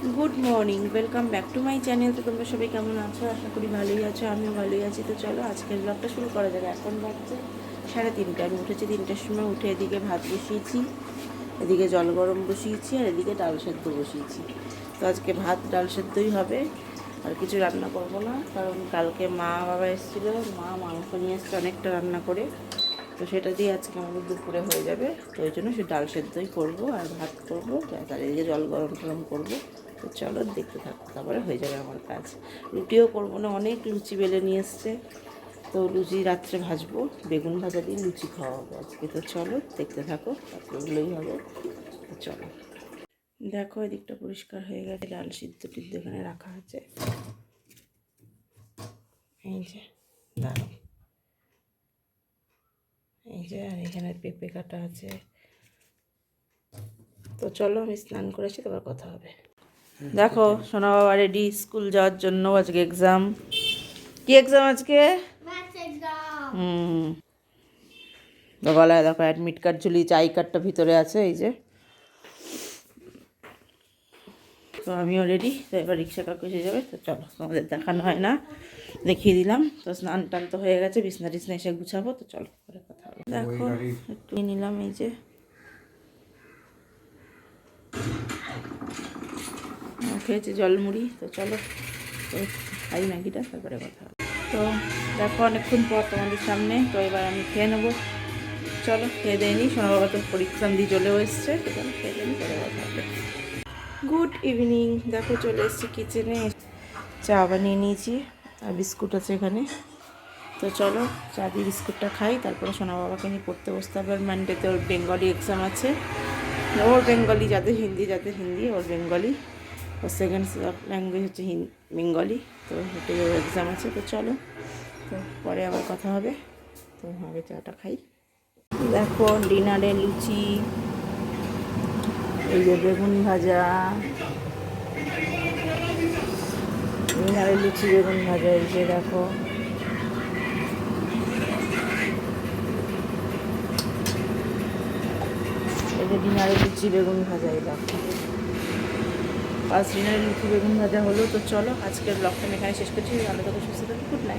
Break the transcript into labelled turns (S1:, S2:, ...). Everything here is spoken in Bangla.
S1: Good morning, welcome back to my channel. তো তোমরা সবাই কেমন আছো? আশা করি ভালোই আছো, আমিও ভালোই আছি। তো চলো আজকের ব্লগটা শুরু করা যাবে। এখন বাজছে 3:30। আমি উঠেছি 3টার সময়, উঠে এদিকে ভাত বসিয়েছি, এদিকে জল গরম বসিয়েছি, আর এদিকে ডাল সেদ্ধ বসিয়েছি। তো আজকে ভাত ডাল সেদ্ধই হবে, আর কিছু রান্না করবো না, কারণ কালকে মা বাবা এসেছিলো, মা মাংস নিয়ে এসছে অনেকটা রান্না করে। তো সেটা দিয়ে আজকে আমাদের দুপুরে হয়ে যাবে। তো ওই জন্য সে ডাল সেদ্ধই করবো আর ভাত করবো, আর এদিকে জল গরম টরম করবো। তো চলো দেখতে থাকো, তারপরে হয়ে যাবে আমার কাজ। রুটিও করবো না, অনেক লুচি বেলে নিয়ে এসছে। তো লুচি রাত্রে ভাজবো, বেগুন ভাজা দিয়ে লুচি খাওয়া হবে আজকে। তো চলো দেখতে থাকো, তারপরে ওগুলোই হবে। তো চলো দেখো, এদিকটা পরিষ্কার হয়ে গেছে, ডাল সিদ্ধ টিদ্ধ এখানে রাখা আছে। এই যে দাঁড়াও, এই যে, আর এখানে পেঁপে কাটা আছে। তো চলো আমি স্নান করেছি, তারপর কথা হবে। দেখো সোনা বাবা রেডি স্কুল যাওয়ার জন্য। আজকে এক্সাম। কি এক্সাম আজকে? হুম, তো গলায় দেখো অ্যাডমিট কার্ড ঝুলিয়েছে, আই কার্ডটা ভিতরে আছে এই যে। তো আমিও রেডি। তো এবার রিক্সা কাকু এসে যাবে। তো চলো, তোমাদের দেখানো হয় না, দেখিয়ে দিলাম। তো স্নান টান তো হয়ে গেছে, বিছনা টিছনা এসে গুছাবো। তো চলো পরে কথা হবে। দেখো একটু নিলাম, এই যে খেয়েছে জলমুড়ি। তো চলো খাই ম্যাগিটা, তারপরে কথা হবে। তো দেখো অনেকক্ষণ পর তোমাদের সামনে। তো এবার আমি খেয়ে নেবো। চলো খেয়ে দিয়ে নিই, সোনা বাবা তো পরীক্ষা দিয়ে চলেও এসছে। তো চলো খেয়ে দিয়ে নিই, পরে কথা হবে। Good evening. দেখো চলে এসেছি কিচেনে, চা বানিয়ে নিয়েছি আর বিস্কুট আছে এখানে। তো চলো চা দিয়ে বিস্কুটটা খাই, তারপরে সোনা বাবাকে নিয়ে পড়তে বসতে হবে। আর মানডেতে ওর বেঙ্গলি এক্সাম আছে। ওর বেঙ্গলি, যাদের হিন্দি ওর বেঙ্গলি। ওর সেকেন্ড ল্যাঙ্গুয়েজ হচ্ছে বেঙ্গলি। তো এটাই ওর এক্সাম আছে। তো চলো, তো পরে আবার কথা হবে। তো আগে চাটা খাই। দেখো ডিনারে লুচি, এই যে বেগুন ভাজা, ডিনারে লুচি বেগুন ভাজা। এই যে দেখো, এই যে ডিনারে লুচি বেগুন ভাজা। এই দেখো ফার্স্ট ডিনারে লুচি বেগুন ভাজা হলো। তো চলো আজকের ব্লগটা আমি এখানে শেষ করছি। ভালো থাকো, সুস্থ থাকো, গুড নাইট।